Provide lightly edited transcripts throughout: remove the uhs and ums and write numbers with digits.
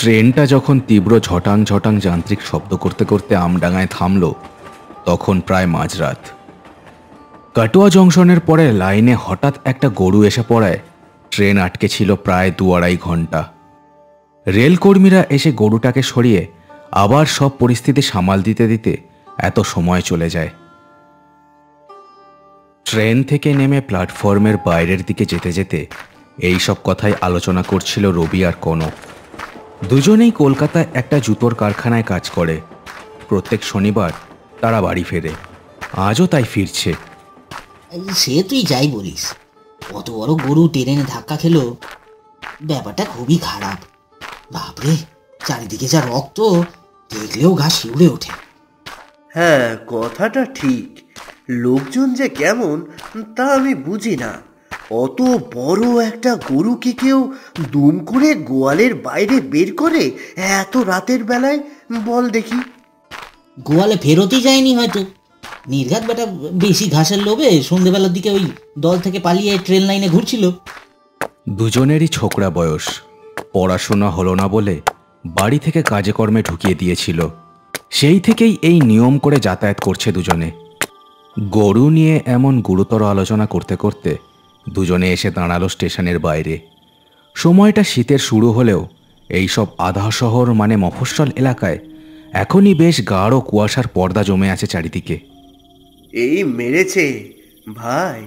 ট্রেনটা যখন তীব্র ঝটাং ঝটাং যান্ত্রিক শব্দ করতে করতে আমডাঙায় থামল, তখন প্রায় মাঝরাত। কাটোয়া জংশনের পরে লাইনে হঠাৎ একটা গরু এসে পড়ায় ট্রেন আটকে ছিল প্রায় 2-2.5 ঘন্টা। রেলকর্মীরা এসে গরুটাকে সরিয়ে আবার সব পরিস্থিতি সামাল দিতে দিতে এত সময় চলে যায়। ট্রেন থেকে নেমে প্ল্যাটফর্মের বাইরের দিকে যেতে যেতে এই সব কথাই আলোচনা করছিল রবি আর কনক। দুজনেই কলকাতায় একটা জুতোর কারখানায় কাজ করে। প্রত্যেক শনিবার তারা বাড়ি ফেরে, আজও তাই ফিরছে। সে তুই যাই বলিস, কত বড় গরু ট্রেনে ধাক্কা খেলো, ব্যাপারটা খুবই খারাপ। বাপরে, চারিদিকে যা রক্ত, দেখলেও গা শিউরে ওঠে। হ্যাঁ, কথাটা ঠিক। লোকজন যে কেমন তা আমি বুঝি না। অত বড় একটা গরুকে কেউ দুম করে গোয়ালের বাইরে বের করে এত রাতের বেলায়, বল দেখি? গোয়ালে ফেরতই যায়নি হয়তো। নির্ঘাত বেটা বেশি ঘাসের লোভে সন্ধ্যেবেলার দিকে ওই দল থেকে পালিয়ে ট্রেন লাইনে ঘুরছিল। দুজনেরই ছোকরা বয়স, পড়াশোনা হলো না বলে বাড়ি থেকে কাজে কর্মে ঢুকিয়ে দিয়েছিল। সেই থেকেই এই নিয়ম করে যাতায়াত করছে দুজনে। গরু নিয়ে এমন গুরুতর আলোচনা করতে করতে দুজনে এসে দাঁড়ালো স্টেশনের বাইরে। সময়টা শীতের শুরু হলেও এইসব আধা শহর মানে মফস্বল এলাকায় এখনই বেশ গাঢ় কুয়াশার পর্দা জমে আছে চারিদিকে। এই মেরেছে ভাই,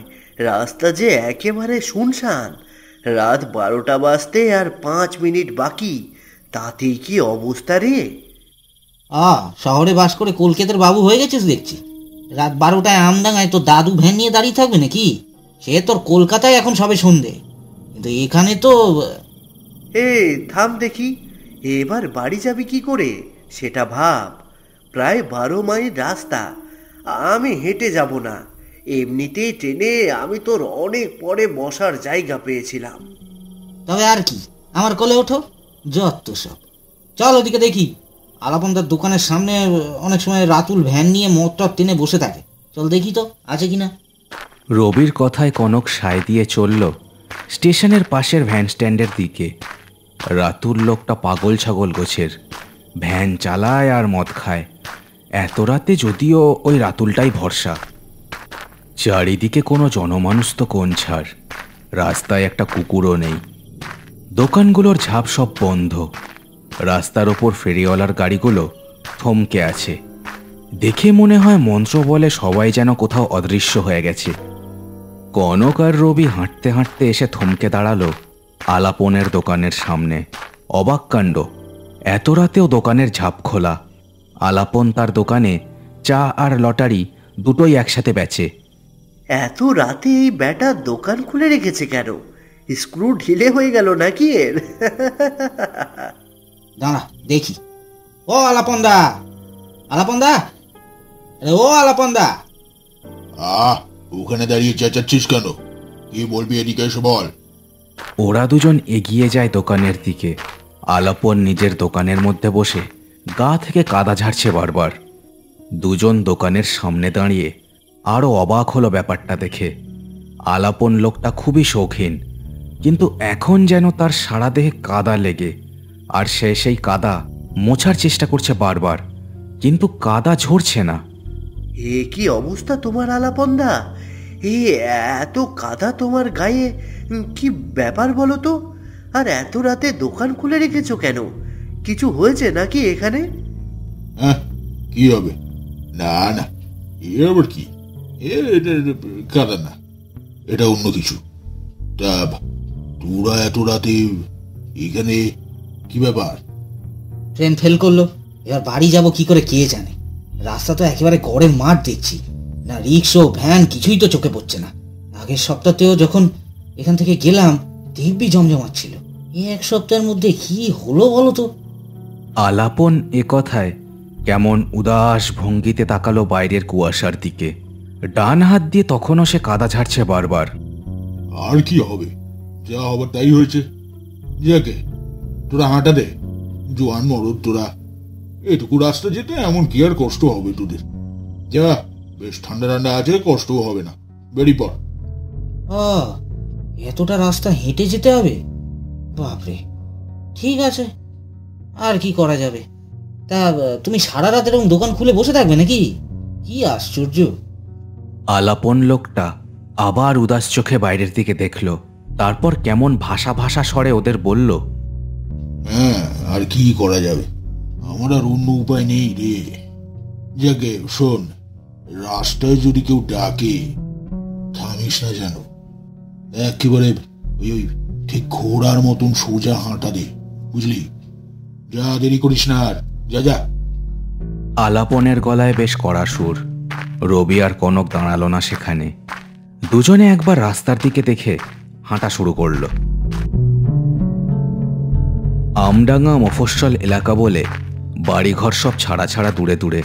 রাস্তা যে একেবারে শুনশান। রাত 12টা বাজতে আর 5 মিনিট বাকি, তাতেই কি অবস্থা রে! শহরে বাস করে কলকাতার বাবু হয়ে গেছিস দেখছি। রাত 12টায় আমডাঙায় তোর দাদু ভ্যান নিয়ে দাঁড়িয়ে থাকবে নাকি? সে তোর কলকাতায় এখন সবে সন্ধে, কিন্তু এখানে তো... থাম দেখি, এবার বাড়ি যাবি কি করে সেটা ভাব। প্রায় 12 মাইল রাস্তা, আমি হেঁটে যাব না। এমনিতেই ট্রেনে আমি তোর অনেক পরে বসার জায়গা পেয়েছিলাম। তবে আর কি, আমার কোলে ওঠো, যত সব। চল ওদিকে দেখি, আলাপনদার দোকানের সামনে অনেক সময় রাতুল ভ্যান নিয়ে মদটদ টেনে বসে থাকে। চল দেখি তো আছে কিনা। রবির কথায় কনক সায় দিয়ে চলল স্টেশনের পাশের ভ্যান স্ট্যান্ডের দিকে। রাতুল লোকটা পাগল ছাগল গোছের, ভ্যান চালায় আর মদ খায়। এত রাতে যদিও ওই রাতুলটাই ভরসা। চারিদিকে কোনো জনমানুষ তো কোন ছাড়, রাস্তায় একটা কুকুরও নেই। দোকানগুলোর ঝাঁপ সব বন্ধ। রাস্তার ওপর ফেরিওয়ালার গাড়িগুলো থমকে আছে। দেখে মনে হয় মন্ত্র বলে সবাই যেন কোথাও অদৃশ্য হয়ে গেছে। কনক আর রবি হাঁটতে হাঁটতে এসে থমকে দাঁড়ালো আলাপনের দোকানের সামনে। অবাক কাণ্ড, এত রাতেও দোকানের ঝাঁপ খোলা। আলাপন তার দোকানে চা আর লটারি দুটোই একসাথে বেচে। এত রাতে এই ব্যাটা দোকান খুলে রেখেছে কেন? স্ক্রু ঢিলে হয়ে গেল নাকি এর? দাঁড়া দেখি। ও আলাপনদা, আলাপনদা, ও আলাপনদা। ওখানে দাঁড়িয়ে চেঁচাচ্ছিস কেন? কি বলবি এদিকে এসে বল। ওরা দুজন এগিয়ে যায় দোকানের দিকে। আলাপন নিজের দোকানের মধ্যে বসে গা থেকে কাদা ঝাড়ছে বারবার। দুজন দোকানের সামনে দাঁড়িয়ে আরও অবাক হলো ব্যাপারটা দেখে। আলাপন লোকটা খুবই শৌখিন, কিন্তু এখন যেন তার সারা দেহে কাদা লেগে, আর সে সেই কাদা মোছার চেষ্টা করছে বারবার, কিন্তু কাদা ঝরছে না। এ কি অবস্থা তোমার আলাপনদা? এই এত কাদা তোমার গায়ে, কি ব্যাপার বলো তো? আর এত রাতে দোকান খুলে রেখেছো কেন? কিছু হয়েছে নাকি এখানে? কি হবে? না না, এর আবার কি? এটা কাদা না, এটা অন্য কিছু। তা তোরা এত রাতে এখানে কি ব্যাপার? ট্রেন ফেল করলো, এবার বাড়ি যাব কি করে কে জানে। রাস্তা তো একেবারে গড়ের মাঠ দেখছি, না রিক্সা ভ্যান কিছুই তো চোখে পড়ছে না। আগের সপ্তাহতেও যখন এখান থেকে গেলাম দিব্যি জমজমাট ছিল। এক সপ্তাহের মধ্যে কি হলো বলো তো? আলাপন এ কথায় কেমন উদাস ভঙ্গিতে তাকালো বাইরের কুয়াশার দিকে। ডান হাত দিয়ে তখনও সে কাদা ঝাড়ছে বারবার। আর কি হবে, যা হবার তাই হয়েছে। যাকে তোরা হাঁটা দে, জোয়ান মরদ তোরা। এটুকু রাস্তা যেতে এমন কি আর কষ্ট হবে তোদের? যা, বেশ ঠান্ডা ঠান্ডা আছে, কষ্টও হবে না। বেরিয়ে পড়। এতটা রাস্তা হেঁটে যেতে হবে? বাপরে, ঠিক আছে, আর কি করা যাবে। তা তুমি সারা রাত এরকম দোকান খুলে বসে থাকবে নাকি? কি আশ্চর্য। আলাপন লোকটা আবার উদাস চোখে বাইরের দিকে দেখল, তারপর কেমন ভাষা ভাষা স্বরে ওদের বলল, হ্যাঁ, আর কি করা যাবে, আমার আর অন্য উপায় নেই রে। যাকে শোন, রাস্তায় যদি কেউ ডাকে থামিস না যেন, একেবারে ওই ঠিক ঘোড়ার মতন সোজা হাঁটা দে, বুঝলি? যা, দেরি করিস না আর, যা যা। আলাপনের গলায় বেশ কড়া সুর। রবি আর কনক দাঁড়ালো না সেখানে। দুজনে একবার রাস্তার দিকে দেখে হাঁটা শুরু করলো। আমডাঙ্গা মফস্বল এলাকা বলে বাড়িঘর সব ছাড়া ছাড়া দূরে দূরে,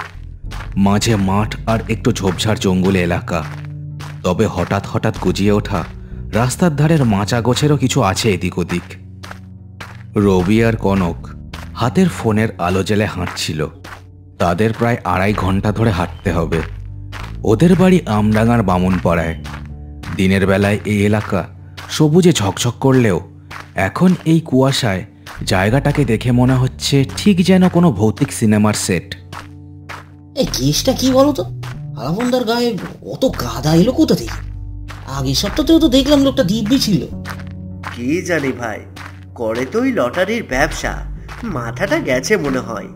মাঝে মাঠ আর একটু ঝোপঝাড় জঙ্গলে এলাকা। তবে হঠাৎ হঠাৎ গজিয়ে ওঠা রাস্তার ধারের মাচা গোছেরও কিছু আছে এদিক ওদিক। রবি আর কনক হাতের ফোনের আলো জেলে হাঁটছিল। তাদের প্রায় 2.5 ঘন্টা ধরে হাঁটতে হবে। ওদের বাড়ি আমডাঙ্গার বামুনপাড়ায়। দিনের বেলায় এই এলাকা সবুজে ঝকঝক করলেও এখন এই কুয়াশায় জায়গাটাকে দেখে মনে হচ্ছে ঠিক যেন কোনো ভৌতিক সিনেমার সেট। এই কেসটা কি বলতো? আলাপনদার গায়ে অত গাদা এলো কোথা থেকে? আগের সপ্তাহেও তো দেখলাম লোকটা দিব্যি ছিল। কি জানি ভাই, করে তো ওই লটারির ব্যবসা, মাথাটা গেছে মনে হয়।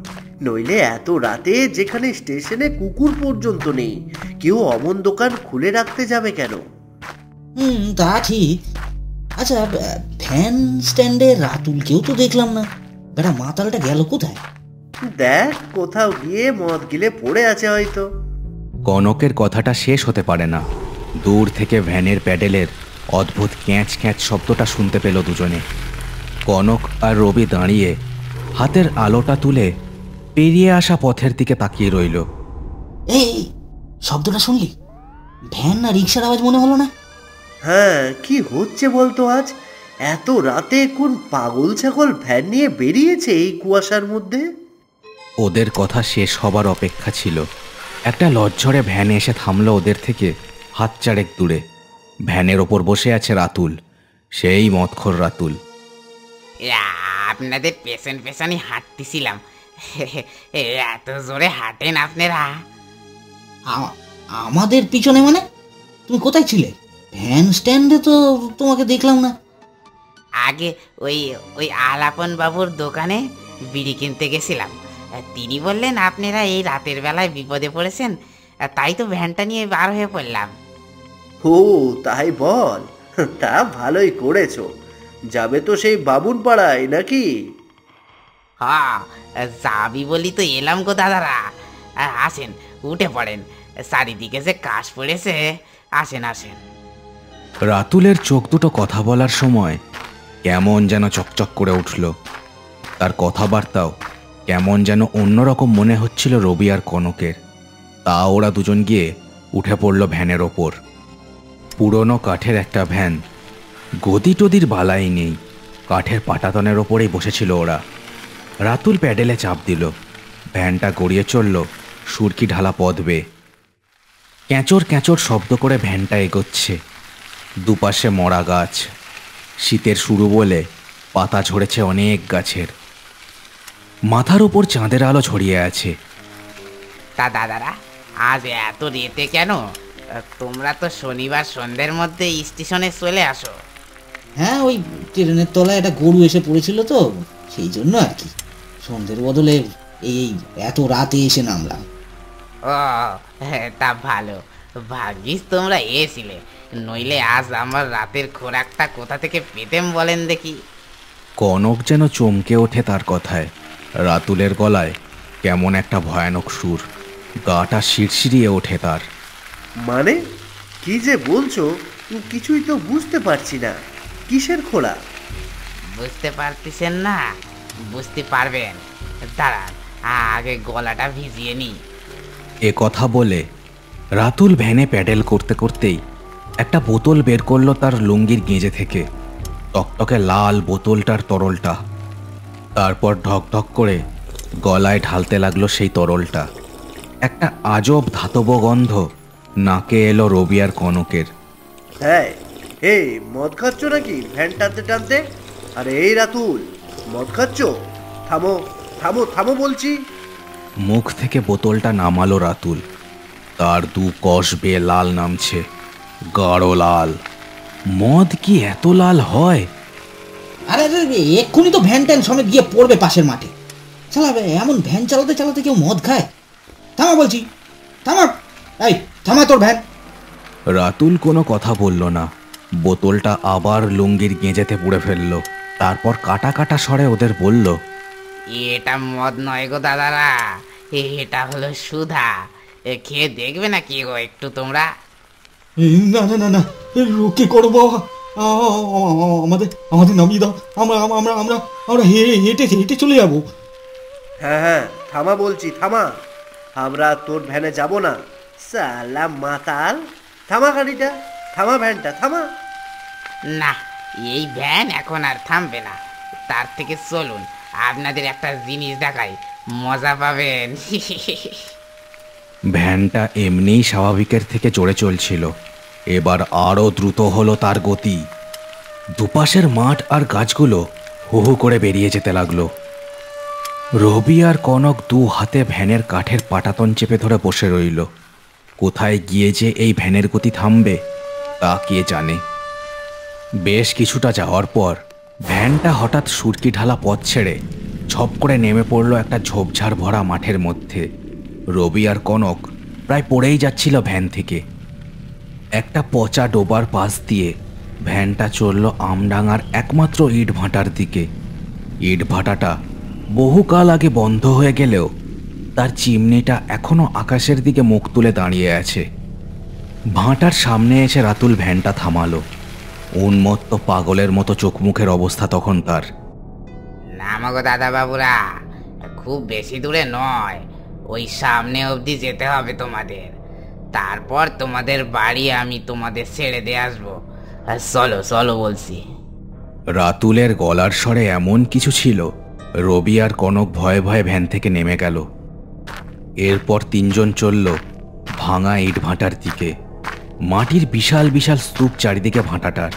নইলে এত রাতে যেখানে স্টেশনে কুকুর পর্যন্ত নেই, কেউ অমন দোকান খুলে রাখতে যাবে কেন? তা ঠিক। আচ্ছা, ফ্যান স্ট্যান্ডে রাতুলকেও তো দেখলাম না। বেটা মাতালটা গেল কোথায়? দেখ, কোথাও গিয়ে মদ গিলে পড়ে আছে হয়তো। কনকের কথাটা শেষ হতে পারে না। দূর থেকে ভ্যানের প্যাডেলের অদ্ভুত ক্যাঁচ ক্যাঁচ শব্দটা শুনতে পেল দুজনে। কনক আর রবি দাঁড়িয়ে হাতের আলোটা তুলে পেরিয়ে আসা পথের দিকে তাকিয়ে রইল। এই শব্দটা শুনলি? ভ্যান না রিক্সার আওয়াজ মনে হলো না? হ্যাঁ, কি হচ্ছে বলতো আজ? এত রাতে কোন পাগল ছাগল ভ্যান নিয়ে বেরিয়েছে এই কুয়াশার মধ্যে? ওদের কথা শেষ হবার অপেক্ষা ছিল। একটা লজ্জরে ভ্যান এসে থামলো ওদের থেকে হাত চারেক দূরে। ভ্যানের ওপর বসে আছে রাতুল, সেই মদখোর রাতুল। আপনাদের পেছন পেছনই হাঁটতেছিলাম। এত জোরে হাঁটেন আপনারা? আমাদের পিছনে মানে? তুমি কোথায় ছিলে? ভ্যান স্ট্যান্ডে তো তোমাকে দেখলাম না। আগে ওই ওই আলাপন বাবুর দোকানে বিড়ি কিনতে গেছিলাম। তিনি বললেন আপনারা এই রাতের বেলায় বিপদে পড়েছেন, তাই তো ভ্যানটা নিয়ে বার হয়ে পড়লাম। ও তাই বল, তা ভালোই করেছো। যাবে তো সেই বাবুন পাড়ায় নাকি? হ্যাঁ, যাবি বলি তো এলাম গো দাদারা। আসেন, উঠে পড়েন, চারিদিকে যে কাশ পড়েছে। আসেন আসেন। রাতুলের চোখ দুটো কথা বলার সময় কেমন যেন চকচক করে উঠল। তার কথাবার্তাও কেমন যেন অন্যরকম মনে হচ্ছিল রবি আর কনকের। তা ওরা দুজন গিয়ে উঠে পড়ল ভ্যানের ওপর। পুরনো কাঠের একটা ভ্যান, গদি টদির বালাই নেই, কাঠের পাটাতনের ওপরেই বসেছিল ওরা। রাতুল প্যাডেলে চাপ দিল, ভ্যানটা গড়িয়ে চলল সুরকি ঢালা পথ বেয়ে। ক্যাঁচর ক্যাঁচর শব্দ করে ভ্যানটা এগোচ্ছে। দুপাশে মরা গাছ, শীতের শুরু বলে পাতা ঝরেছে অনেক গাছের। মাথার উপর চাঁদের আলো ছড়িয়ে আছে। তা দাদারা, আজ এত রেতে কেন? তোমরা তো শনিবার সন্ধ্যের মধ্যে স্টেশনে চলে আসো। হ্যাঁ, ওই ট্রেনের তলায় একটা গরু এসে পড়েছিল তো, সেই জন্য আর কি। সন্ধ্যের বদলে এই এত রাতে এসে নামলাম। ও তা ভালো, ভাগ্যিস তোমরা এসেছিলে, নইলে আজ আমার রাতের খোরাকটা কোথা থেকে পেতেম বলেন দেখি। কনক যেন চমকে ওঠে তার কথায়। রাতুলের গলায় কেমন একটা ভয়ানক সুর, গাটা শিরশিরিয়ে ওঠে তার। মানে কি যে বলছো, কিছুই তো বুঝতে পারছি না। কিসের খোলা? বুঝতে পারতেছেন না? বুঝতে পারবেন, দাঁড়ান আগে গলাটা ভিজিয়ে নি। এ কথা বলে রাতুল ভ্যানে প্যাডেল করতে করতেই একটা বোতল বের করলো তার লুঙ্গির গেঁজে থেকে। টকটকে লাল বোতলটার তরলটা। তারপর ঢক ঢক করে গলায় ঢালতে লাগলো সেই তরলটা। একটা আজব ধাতব গন্ধ নাকে এলো রবি আর কনকের। হ্যাঁ, এই মদ খাচ্ছ নাকি ভ্যান টানতে টানতে? আরে এই রাতুল, মদ খাচ্ছ? থামো, থামো থামো বলছি। মুখ থেকে বোতলটা নামালো রাতুল। তার দু কষ বেয়ে লাল নামছে, গাঢ় লাল। মদ কি এত লাল হয়? আরে আরে, এক্ষুনি তো ভ্যান ট্যান সমেত গিয়ে পড়বে পাশের মাঠে। চালাবে এমন ভ্যান চালাতে চালাতে কেউ মদ খায়? থামা বলছি, থামা। এই থামা তোর ভ্যান। রাতুল কোনো কথা বলল না। বোতলটা আবার লুঙ্গির গেঁজেতে পুড়ে ফেলল। তারপর কাটা কাটা স্বরে ওদের বলল, এটা মদ নয় গো দাদারা, এটা হলো সুধা। খেয়ে দেখবে না কি গো একটু তোমরা? না না না না, রুকে করবো। আমাদের আমাদের নামিয়ে দাও। আমরা আমরা আমরা আমরা হেঁটে হেঁটে চলে যাবো। হ্যাঁ হ্যাঁ, থামা বলছি, থামা। আমরা তোর ভ্যানে যাব না, সালা মাতাল। থামা গাড়িটা, থামা ভ্যানটা, থামা। না, এই ভ্যান এখন আর থামবে না। তার থেকে চলুন আপনাদের একটা জিনিস দেখাই, মজা পাবেন। ভ্যানটা এমনিই স্বাভাবিকের থেকে জোরে চলছিল, এবার আরও দ্রুত হলো তার গতি। দুপাশের মাঠ আর গাছগুলো হু হু করে বেরিয়ে যেতে লাগলো। রবি আর কনক দু হাতে ভ্যানের কাঠের পাটাতন চেপে ধরে বসে রইল। কোথায় গিয়ে যে এই ভ্যানের গতি থামবে তা কে জানে। বেশ কিছুটা যাওয়ার পর ভ্যানটা হঠাৎ সুরকি ঢালা পথ ছেড়ে ঝপ করে নেমে পড়ল একটা ঝোপঝাড় ভরা মাঠের মধ্যে। রবি আর কনক প্রায় পড়েই যাচ্ছিল ভ্যান থেকে। একটা পচা ডোবার পাশ দিয়ে ভ্যানটা চলল আমডাঙার একমাত্র ইট ভাটার দিকে। ইট ভাটাটা বহুকাল আগে বন্ধ হয়ে গেলেও তার চিমনিটা এখনো আকাশের দিকে মুখ তুলে দাঁড়িয়ে আছে। ভাটার সামনে এসে রাতুল ভ্যানটা থামালো। উন্মত্ত পাগলের মতো চোখ মুখের অবস্থা তখন তার। নামগো দাদা বাবুরা, খুব বেশি দূরে নয়, ওই সামনে অবধি যেতে হবে তোমাদের। তারপর তোমাদের বাড়ি আমি তোমাদের ছেড়ে দিয়ে আসবো। আর চলো চলো বলছি। রাতুলের গলার স্বরে এমন কিছু ছিল, রবি আর কনক ভয়ে ভয়ে ভ্যান থেকে নেমে গেল। এরপর তিনজন চলল ভাঙা ইট ভাটার দিকে। মাটির বিশাল বিশাল স্তূপ চারিদিকে ভাটাটার।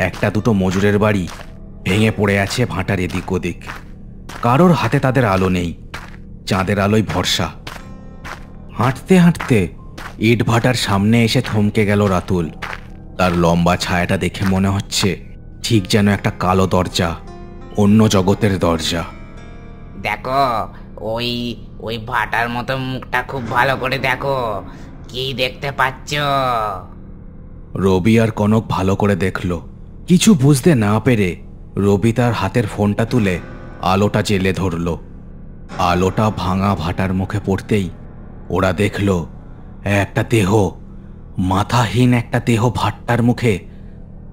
একটা দুটো মজুরের বাড়ি ভেঙে পড়ে আছে ভাটার এদিক ওদিক। কারোর হাতে তাদের আলো নেই, চাঁদের আলোয় ভরসা। হাঁটতে হাঁটতে ইট ভাটার সামনে এসে থমকে গেল রাতুল। তার লম্বা ছায়াটা দেখে মনে হচ্ছে ঠিক যেন একটা কালো দরজা, অন্য জগতের দরজা। দেখো, ওই ওই ভাটার মতো মুখটা খুব ভালো করে দেখো, কি দেখতে পাচ্ছ? রবি আর কনক ভালো করে দেখল। কিছু বুঝতে না পেরে রবি তার হাতের ফোনটা তুলে আলোটা জেলে ধরল। আলোটা ভাঙা ভাটার মুখে পড়তেই ওরা দেখল একটা দেহ, মাথাহীন একটা দেহ ভাট্টার মুখে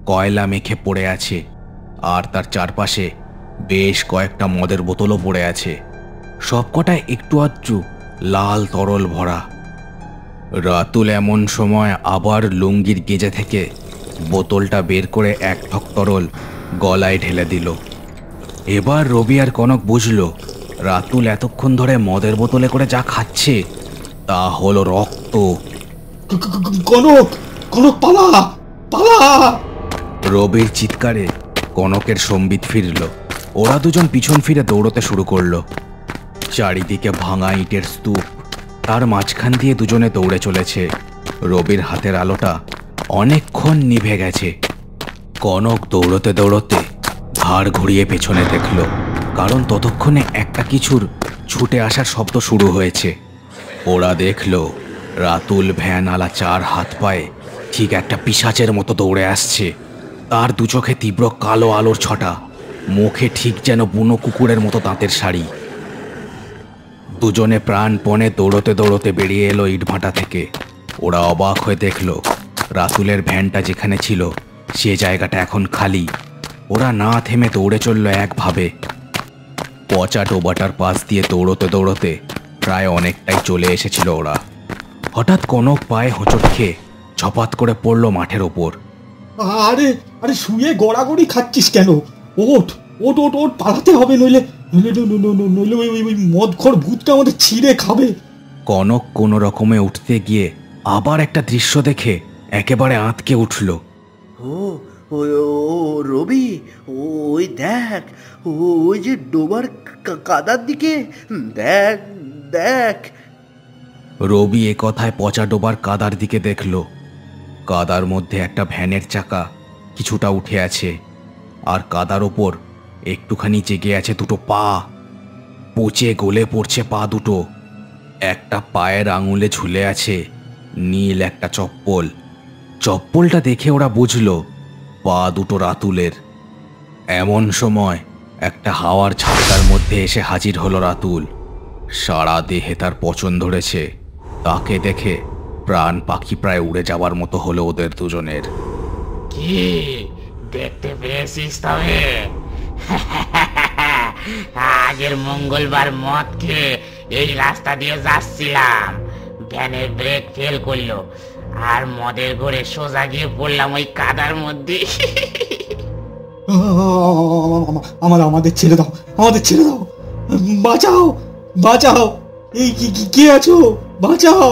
কয়লা মেখে পড়ে আছে। আর তার চারপাশে বেশ কয়েকটা মদের বোতলও পড়ে আছে, সবকটায় একটু আধটু লাল তরল ভরা। রাতুল এমন সময় আবার লুঙ্গির গেঁজে থেকে বোতলটা বের করে এক ঠক তরল গলায় ঢেলে দিল। এবার রবি আর কনক বুঝল রাতুল এতক্ষণ ধরে মদের বোতলে করে যা খাচ্ছে তা হলো রক্ত। কনক, কনক পালা পালা। রবির চিৎকারে কনকের সম্বিত ফিরল। ওরা দুজন পিছন ফিরে দৌড়তে শুরু করলো। চারিদিকে ভাঙা ইটের স্তূপ, তার মাঝখান দিয়ে দুজনে দৌড়ে চলেছে। রবির হাতের আলোটা অনেকক্ষণ নিভে গেছে। কনক দৌড়তে দৌড়তে ঘাড় ঘুরিয়ে পেছনে দেখল, কারণ ততক্ষণে একটা কিছুর ছুটে আসার শব্দ শুরু হয়েছে। ওরা দেখল রাতুল ভ্যান আলা চার হাত পায়ে ঠিক একটা পিশাচের মতো দৌড়ে আসছে। তার দু চোখে তীব্র কালো আলোর ছটা, মুখে ঠিক যেন বুনো কুকুরের মতো দাঁতের শাড়ি। দুজনে প্রাণপণে দৌড়তে দৌড়তে বেরিয়ে এলো ইটভাটা থেকে। ওরা অবাক হয়ে দেখল রাতুলের ভ্যানটা যেখানে ছিল সে জায়গাটা এখন খালি। ওরা না থেমে দৌড়ে চলল একভাবে। পচা ডোবাটার পাশ দিয়ে দৌড়তে দৌড়তে প্রায় অনেকটাই চলে এসেছিল ওরা। হঠাৎ কনক পায়ে হোঁচট খেয়ে ঝপাত করে পড়ল মাঠের ওপর। আরে আরে, শুয়ে গড়াগড়ি খাচ্ছিস কেন? ওঠ ওঠ ওঠ ওঠ, পালাতে হবে, নইলে নইলে নইলে ওই মদখোর ভূতটা আমাদের ছিঁড়ে খাবে। কনক কোনো রকমে উঠতে গিয়ে আবার একটা দৃশ্য দেখে একেবারে আঁতকে উঠল। ও ও ও, রবি, ওই দেখ, ওই যে ডোবার কাদার দিকে দেখ দেখ। রবি এ কথায় পচা ডোবার কাদার দিকে দেখল। কাদার মধ্যে একটা ভ্যানের চাকা কিছুটা উঠে আছে, আর কাদার ওপর একটুখানি জেগে আছে দুটো পা। পচে গলে পড়ছে পা দুটো। একটা পায়ের আঙুলে ঝুলে আছে নীল একটা চপ্পল। চপ্পলটা দেখে ওরা বুঝল পা দুটো রাতুলের। এমন সময় একটা হাওয়ার ঝাপটার মধ্যে এসে হাজির হলো রাতুল। সারা দেহে তার পচন ধরেছে। তাকে দেখে প্রাণ পাখি প্রায় উড়ে যাওয়ার মতো হলো ওদের দুজনের। কি দেখতে পেয়েছিস তবে? আগের মঙ্গলবার মদ খেয়ে এই রাস্তা দিয়ে যাচ্ছিলাম, ভ্যানের ব্রেক ফেল করলো আর মদের ঘরে সোজা গিয়ে পড়লাম ওই কাদার মধ্যে। আমাদের ছেড়ে দাও, আমাদের ছেড়ে দাও, বাঁচাও বাঁচাও, এই কে আছো, বাঁচাও।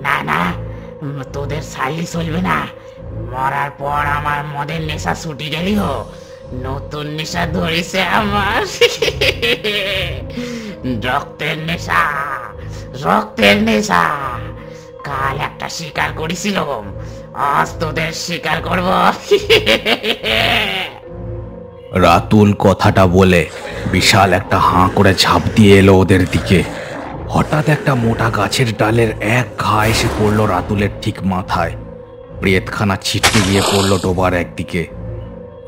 না না, তোদের ছাড়লে চলবে না। মরার পর আমার মদের নেশা ছুটি গেলেও নতুন নেশা ধরেছে আমার। রক্তের নেশা, রক্তের নেশা। কাল একটা শিকার করেছিলাম, আজ তোদের শিকার করব। রাতুল কথাটা বলে বিশাল একটা হাঁ করে ঝাঁপ দিয়ে এলো ওদের দিকে। হঠাৎ একটা মোটা গাছের ডালের এক ঘা এসে পড়লো রাতুলের ঠিক মাথায়। প্রেতখানা ছিটকে গিয়ে পড়লো ডোবার একদিকে।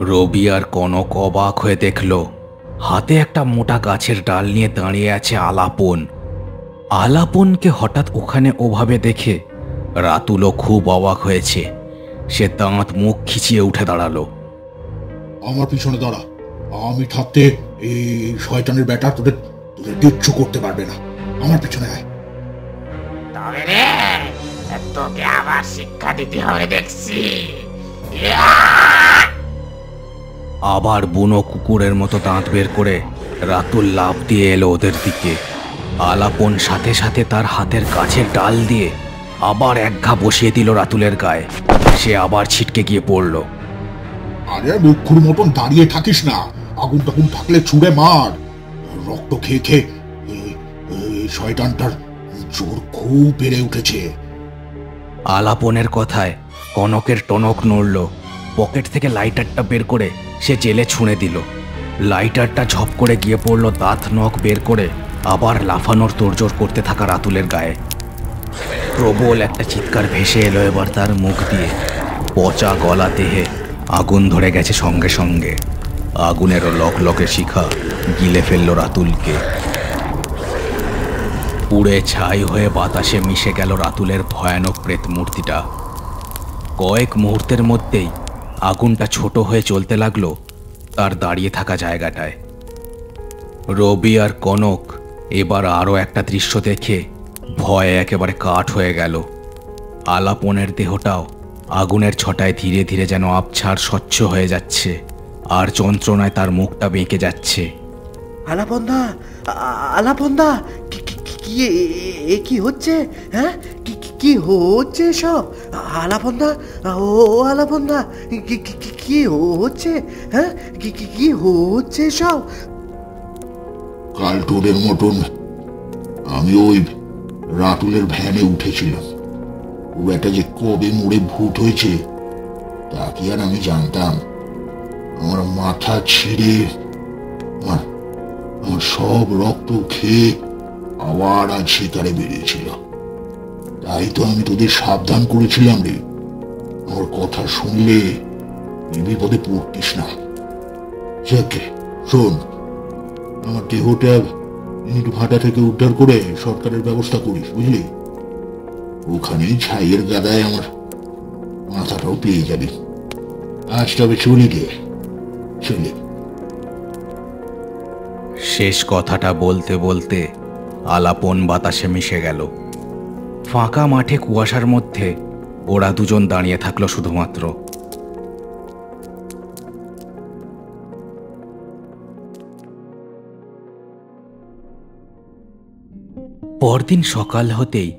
রবি আর কনক অবাক হয়ে দেখল হাতে একটা মোটা গাছের ডাল নিয়ে দাঁড়িয়ে আছে আলাপন। আলাপনকে হঠাৎ ওখানে ওভাবে দেখে রাতুলও খুব অবাক হয়েছে। সে দাঁত মুখ খিচিয়ে উঠে দাঁড়ালো। আমার পিছনে দাঁড়া, আমি থাকতে এই শয়তানের ব্যাটা তোদের তোদের কিচ্ছু করতে পারবে না। আমার পিছনে আয়। তবে রে, তোকে আবার শিক্ষা দিতে হবে দেখছি। আবার বুনো কুকুরের মতো দাঁত বের করে রাতুল লাফ দিয়ে এলো ওদের দিকে। আলাপন সাথে সাথে তার হাতের গাছের ডাল দিয়ে আবার এক ঘা বসিয়ে দিল রাতুলের গায়ে। সে আবার ছিটকে গিয়ে পড়ল। আরে মুখুর মতন দাঁড়িয়ে থাকিস না, আগুন টাগুন থাকলে ছুঁড়ে মার। রক্ত খেয়ে খেয়ে এই শয়তানটার জোর খুব বেড়ে উঠেছে। আলাপনের কথায় কনকের টনক নড়ল। পকেট থেকে লাইটারটা বের করে সে জেলে ছুঁড়ে দিল। লাইটারটা ঝপ করে গিয়ে পড়ল দাঁত নখ বের করে আবার লাফানোর তোড়জোড় করতে থাকা রাতুলের গায়ে। প্রবল একটা চিৎকার ভেসে এলো এবার তার মুখ দিয়ে। পচা গলা দেহে আগুন ধরে গেছে সঙ্গে সঙ্গে। আগুনেরও লকলকে শিখা গিলে ফেলল রাতুলকে। পুড়ে ছাই হয়ে বাতাসে মিশে গেল রাতুলের ভয়ানক প্রেত মূর্তিটা। কয়েক মুহূর্তের মধ্যেই আগুনটা ছোট হয়ে চলতে লাগলো তার দাঁড়িয়ে থাকা জায়গাটায়। রবি আর কনক এবার আরও একটা দৃশ্য দেখে ভয়ে একেবারে কাঠ হয়ে গেল। আলাপনের দেহটাও আগুনের ছটায় ধীরে ধীরে যেন আবছাড় স্বচ্ছ হয়ে যাচ্ছে, আর যন্ত্রণায় তার মুখটা বেঁকে যাচ্ছে। আলাপন্দা, আলাপন্দা, কি এ কি হচ্ছে? হ্যাঁ, কি হচ্ছে সব? আলাপন্দা, ও আলাপন্দা, কি হচ্ছে? হ্যাঁ, কি হচ্ছে সব? কাল তোদের মতন আমি ওই রাতুলের ভ্যানে উঠেছিলাম। ও একটা যে কবে মুড়ে ভূত হয়েছে তা কি আর আমি জানতাম। আমার মাথা ছিঁড়ে আমার সব রক্ত খেয়ে আবার আজ শিকারে বেরিয়েছিল। তাই তো আমি তোদের সাবধান করেছিলাম রে, আমার কথা শুনলে এই বিপদে পড়তিস না। যাকে শোন, আমার দেহটা ইট ভাটা থেকে উদ্ধার করে সরকারের ব্যবস্থা করিস, বুঝলি? ওখানেই ছাইয়ের গাদায় আমার মাথাটাও পেয়ে যাবি। আজ তবে চলে গে, চলে। শেষ কথাটা বলতে বলতে আলাপন বাতাসে মিশে গেল। ফাঁকা মাঠে কুয়াশার মধ্যে ওরা দুজন দাঁড়িয়ে থাকলো শুধুমাত্র। পরদিন সকাল হতেই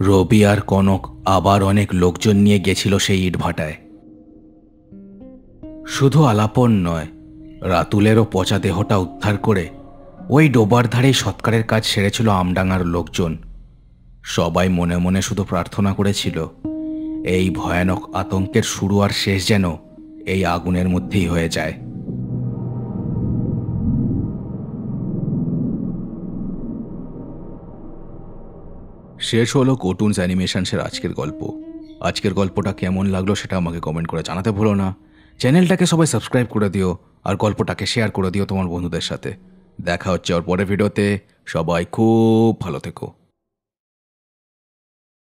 রবি আর কনক আবার অনেক লোকজন নিয়ে গেছিল সেই ইটভাটায়। শুধু আলাপন নয়, রাতুলেরও পচা দেহটা উদ্ধার করে ওই ডোবার ধারেই সৎকারের কাজ সেরেছিল আমডাঙ্গার লোকজন। সবাই মনে মনে শুধু প্রার্থনা করেছিল এই ভয়ানক আতঙ্কের শুরু আর শেষ যেন এই আগুনের মধ্যেই হয়ে যায়। শেষ হলো কার্টুনস অ্যানিমেশনসের আজকের গল্প। আজকের গল্পটা কেমন লাগলো সেটা আমাকে কমেন্ট করে জানাতে ভুলো না। চ্যানেলটাকে সবাই সাবস্ক্রাইব করে দিও আর গল্পটাকে শেয়ার করে দিও তোমার বন্ধুদের সাথে। দেখা হচ্ছে ওর পরের ভিডিওতে। সবাই খুব ভালো থেকো।